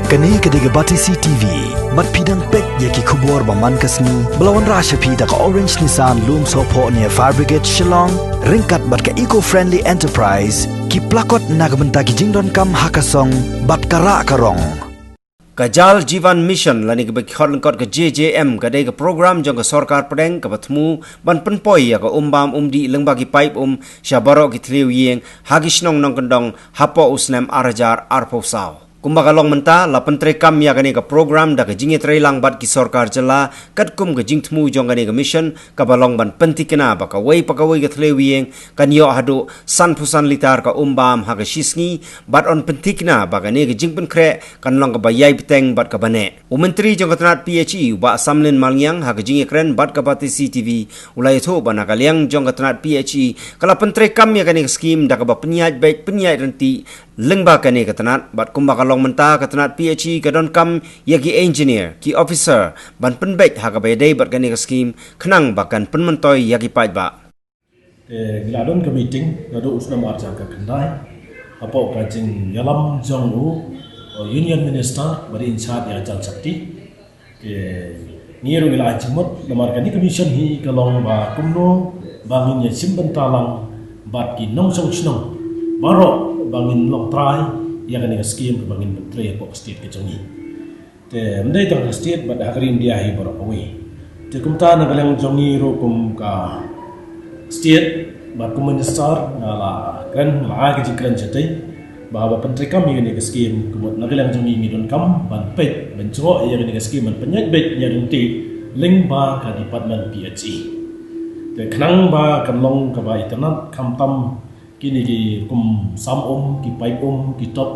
Kani kadiga Batisi TV, mat pidang pek yaki kubur baman kasni, belawan rasha pida ka Orange Nissan Loom Sopo near Fire Brigade Shillong, ringkat bat ka eco-friendly enterprise, ki plakot nagbenta ki jingdon kam hakasong, bat kara karong. Kajal Jivan Mission lani ke bekihon kot ke JJM kadai ke program jong ke Sorkar pedeng ke bertemu ban Pynpoi ya ke Umbam umdi Lyngba ki pipe Baroh ki Thliew Ïing hagi snong nong kendong hapo Snem arajar arpo saw. Kumbakalong menta la pentre kam ya kani ke program da ke jingi lang bat ki Sorkar jela kat kum ke jing temu jong kani ke mission ka balong ban pentikena ba ka wei pakawai ke Thliew Ïing kan yo hadu san pusan litar ka Umbam ha ke shisngi bat on pentikena ba kani ke jing penkre kan long ka bayai peteng bat ka bane umentri jong ka tanat PHE ba samlin malyang ha ke jingi kren bat ka Batisi TV ulai tho ba nakaliang jong ka tanat PHE kala pentre kam ya kani ke skim da ka ba penyaj baik penyaj renti Lyngba kani ke tanat bat kumbakalong menta ketenat PHE kadon kam yagi engineer ki officer ban penbek ha ka bayadai bat kani ka skim kenang bakan penmentoi yagi paj ba giladon ka meeting ngadu usna marja ka kendai apa ka jing yalam jong union minister bari in charge ya jal sakti ke niru gila jimut lamar kani commission hi kalong ba kumno bangin ya simban talang bat ki nong song snong Baroh bangin long try yang kena skim bangin betray pok state ke jongi te mendai tang state bad hakarin dia hi Baroh away te kumta na galang jongi ro kum ka state ba kum minister la kan la ke jikran chatai bahwa pentri kam yang kena skim kumut na galang jongi ngidon kam ban pet benco yang kena skim ban penyat bet nyarunti Lyngba ka department PHE te khnang ba kamlong ka ba internet kam tam kini ki kum sam ki pipe ki top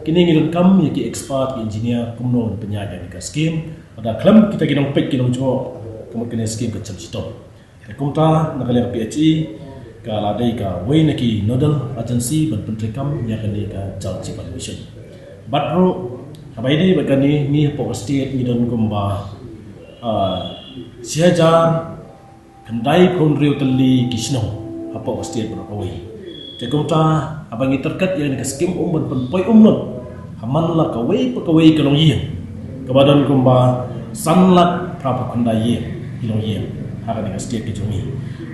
kini ngilun kam ya ki expert ki engineer kumno penyaj ni ka skim ada klam kita kinong pek kinong jo kum kene skim ka cham stop kum ta nakale PHE ka ladai ka way na ki nodal agency ban pentri kam ya kani ka jal chipan mission batro habai dei bagani ni po state ni don kumba siajar kandai kon riu tali kisno apo state bro away Jakumta abang terkat yang dekat skim ban Pynpoi non haman la kawai pakawai kalong Ïing kebadan kumba sanlat prapa kunda Ïing kilong Ïing haka dekat state ke jongi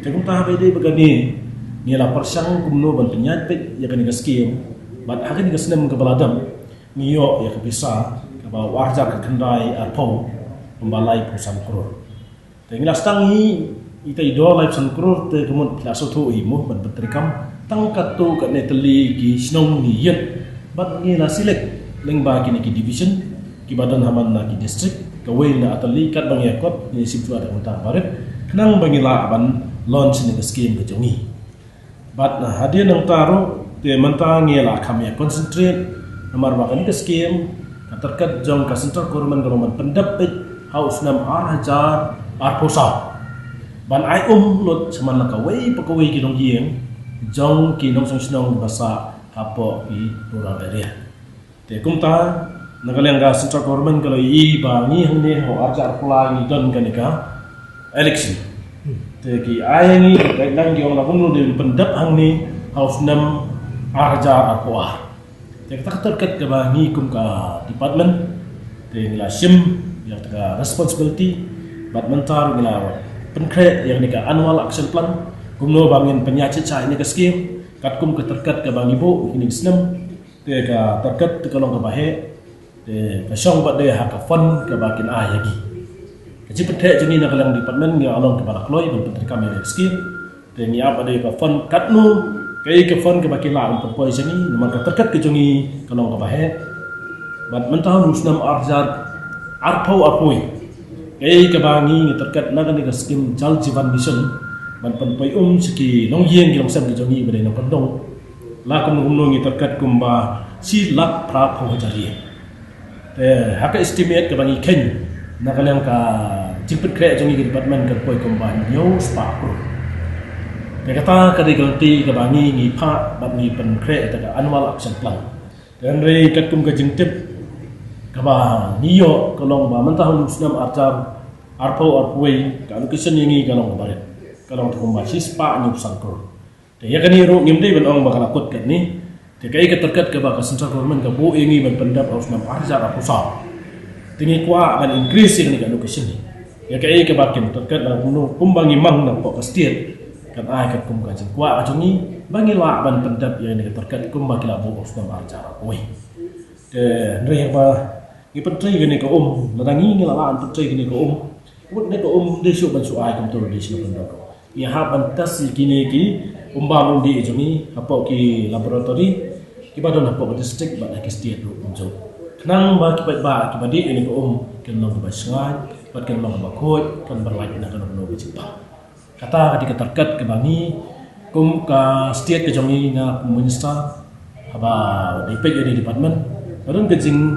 Jakumta habai dei bagani ni la persang kumno ban penyat pet ya kan dekat skim bat haka dekat Snem ke baladam niyo ya ke bisa ke ba warja ke kendai arpo pembalai pusan kror tengila stangi ita idol live san kror te kemun plaso thu imo ban petrikam tangkat tu kat neteli ki snong ni yet bat ni la select Lyngba kini ki division ki badan haman na ki district ka way na atali kat bang yakot ni siptu ada untang baret kenang bangila aban launch ni scheme ke jongi bat na hadia nang taro te mantang la kham ya concentrate namar ba kan ke scheme ka terkat jong ka central government government pendap house nam hajar arposa ban ai lot saman la ka way pakaway ki dong Ïing jong ki nong song snong basa hapo di rural area te kumta nagalang ga central government kalau I ba ni hangni ho arja arpula ni don kanika election te ki ai ni lang yong la bung de pendap hangni house nam arja arpua te tak terkat ke ba ni kum ka department te ngila sim yang taka responsibility bat mentar ngila penkre yang nika annual action plan kumno bangin penyacit cai ni ke skim kat kum ke terkat ke bang ibu ini Snem te ka terkat te kalong ke bahe te ka song bat de ha ka fund ke bakin a yagi ke cipet jeni na kalang department ni along ke balak loy ban pentri kam ni skim te ni apa de ka fund kat nu ke fund ke bakin la Pynpoi jeni nomor ka terkat ke jongi kalong ke bahe bat mentah Snem arjar arpau arpoi ke bangi ni terkat na ni ka skim jal jivan mission ban Pynpoi seki nong Ïing kilong sam ke jongi bade nong pendong la kum ngi terkat kumba si lak pra pho jari te haka estimate ke bangi ken na kalang ka jimpet kre jongi ke department ke Pynpoi kumba nyo spa ko te kata ka de ganti ke bangi ngi pha bat ni pen kre ta ka annual action plan dan re kat kum ke jingtip ka ba niyo kolong ba mentah Snem arjar arpo arpoi ka location ngi kalong baret kalau untuk membaca spa ni pusangkur. Dia kan hero ngimdei benong bakal akut kat ni. Kai ka terkat ke ba ka central government ka bo ingi ban pendap aus nam arja ra pusat tingi kwa ban increase ni ka location ni ya kai ka ba kin terkat na kuno kumbangi mang na po ka state kan ai ka kum ka jing kwa ka jungi bangi la ban pendap ya ni ka terkat kum ba kila bo aus nam arja ra oi de re ba ni pentri ni ka ladangi ni la an pentri ni ka mut ne ka de shu ban su ai kum to de shu ban ko ya ha ban tas kini ki Umbam di jungi apa ki laboratory kiba don apa district ba ki state ru unjo nang ba kiba ba kiba di ini ko kan long ba sangat bat kan long ba khoi kan berlai na kan no bi ba kata ketika terkat ke bangi kum ka state ke jongi na minister aba di pek di department baron ke jing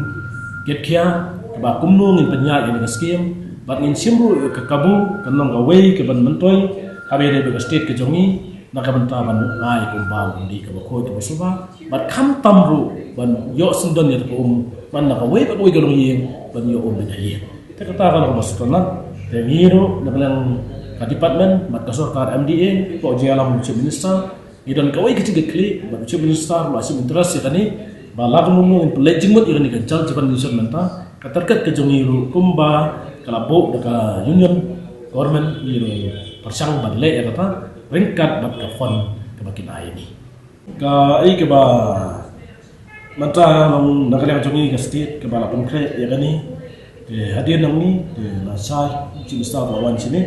get kia ba kum no ngin penya ini ke skim bat ngin simru ke kabu kan long ga wei ke ban mentoi habe de ke state ke jongi nak benta ban ai Umbam di ka khoi ke suba bat kham tamru ban yo sundon ya ko ban nak we ba ko galong yin ban yo ban yin ta kata kan ko masukana te ngiro nak lang ka department mat ka Sorkar MDA ko jalam chief minister idan ka we ke tige kli ban chief minister masih interest ya tani ba lagu mu in pledging mut iran ni jal japan nation menta ka terkat ke jongiru kumba kala bo ka union government ni persang ban le ya kata ringkat bat ka fon ke bakin ai ni ka ai ke ba mata long nagalang jongi ka state ke bala konkret ya gani de hadian nang ni de na sai chi sta ba wan sini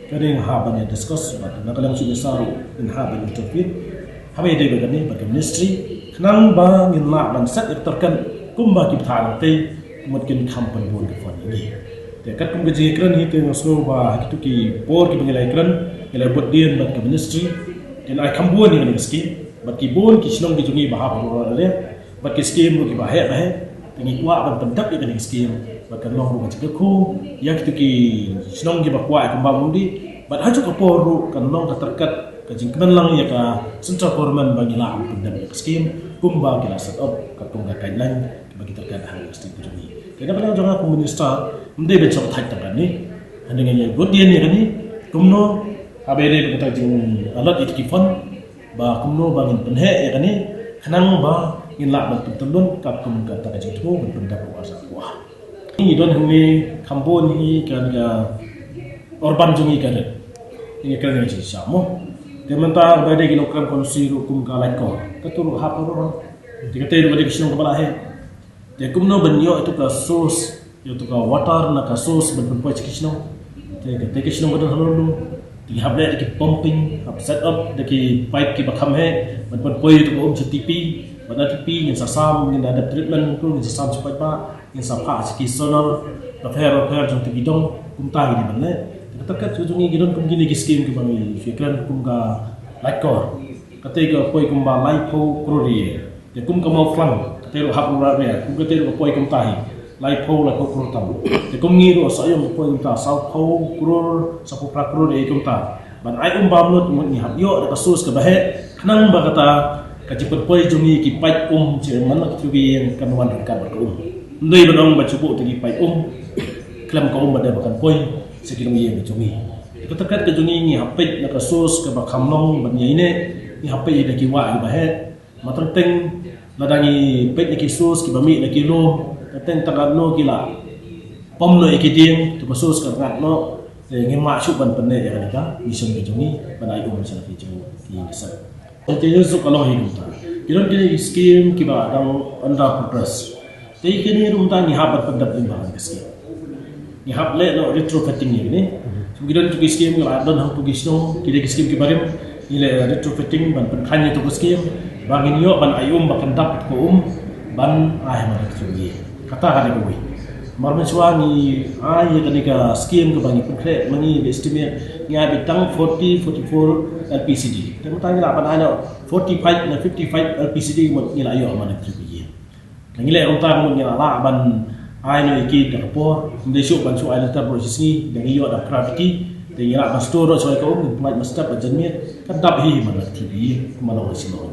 ka ding ha ban ya discuss bat nagalang chi sta in ha ban interview ha be de ba gani ba ministry nang ba ngin la ban sat terkan kumba ki thang te mungkin kampan bon ke fon ni de kat kum ke ji kran hi te so ba kitu ki por ki bangilai kran ila buat dia bat ke ministry dan ai kambuan ni meski bat ki bon ki snong ki jungi bahap ro le bat ki scheme ki bahaya bah tingi kwa ban pendap ni scheme bat kan long ro ka ku ya ki ki snong ki bakwa ka bang di bat haju ka por kan long ka terkat ka jingkan lang ya ka central government bagi la pendap scheme kumba ki la set up ka tung ka guideline bagi terkat hang mesti ki jungi kena pala jangan ku minister mende be chok thai tak ni dengan ya buat dia ni kan ni kumno abede kata jing alat it ki fon ba kumno bangin penhe ya kan ni khanang ba in la ban tulun kap kum ka ta jing tu ban pendap wa sa wa ni don hni kambon ni kan ga orban jungi kan ini kan ni sa mo de menta ba de kilogram konsi ru kum ka lai ko ka tu ha ko ro de te ru de kisno ka bala he de kumno ban yo itu ka source yo tu ka water na ka source ban Pynpoi kisno de kisno ka don halo di hable di pumping hab set up de ki pipe ki bakham he ban Pynpoi tu ko TP ban TP yang sasam yang ada treatment ku yang sasam supaya pa yang sapa ki sonar repair jong tu bidong kum ta ni ban le terkat jungi gidon kum gini ki scheme ki bang fikran kum ka laikor kate ka poi kum ba laipo krori de kum ka mau flang kate ro hab ra re kum kate ro poi kum tahi laipo la ko kro tam de kum ngi ro sa yong poi kum ta sau pho kror sa po pra kror e kum ta ban ai Umbam not ni hab yo da kasus ka bahe nang ba kata ka ci Pynpoi jungi ki pai che man nak tubi yang kan wan kan ba ko ndai banong ba chupo ti pai klam ka ba da kan poi sekilong ye bi jungi ko takat ke jungi ni hapit na kasus ke bakham long ban ye ne ni hapit de ki wa ba he matang teng ladangi pet ni kisus ki bami na kilo teng takat no kila pom no ikiding to kasus ka ngat no ngi ma chu ban penne ya ka mission ke jungi ban ai sa ki jungi ki sa te yesu kalau hidup ta kiron ki scheme ki ba dang under progress te kini rum ta ni habat pendat ni ba scheme ni hab le no retrofitting ni kemudian tu scheme la don hang tu gisno kide scheme ki barim ile retrofitting ban penkhanya tu scheme bangin yo ban ayum bakan dap ko ban ai ma tu ye kata kali ko mar mensuani ai ye ka scheme ke bangi konkret mangi estimate ni abi tang 40 44 LPCD temu tang la ban ana 45 na 55 LPCD mo ni la yo ma tu ye ngile on ta mo ni la ban ai no iki da por de shu ban shu ai ta proses ni de yo da gravity de ya ba store so ko mai masta ba janmiet ka dab hi man tv kuma lo si no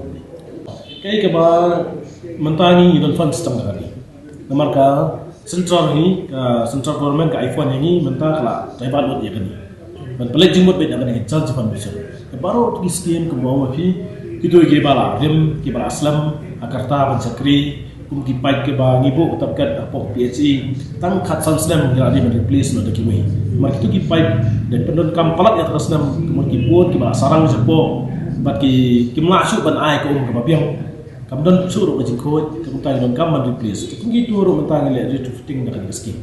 kai ke ba mentani don fund stang kali namar ka central ni ka central government ka iphone ni menta kala tai ba lot ye kan ban pelek jingmot be da kan chal japan bisa ke Baroh tu scheme ke bawa fi itu ke bala rim ke bala aslam akarta ban sakri kum ki pai ke ba ngibu tapkat apo PHE tang khat san Snem ya di replace no daki wei mar kitu ki pai dan pendon kam palat ya terus Snem kemun ki buat ki ba sarang sepo bat ki kimla su ban ai ko ka babiang kam don su ro ka jingko kam ta don kam man replace kum ki tu ro mentang le retrofitting da ka ski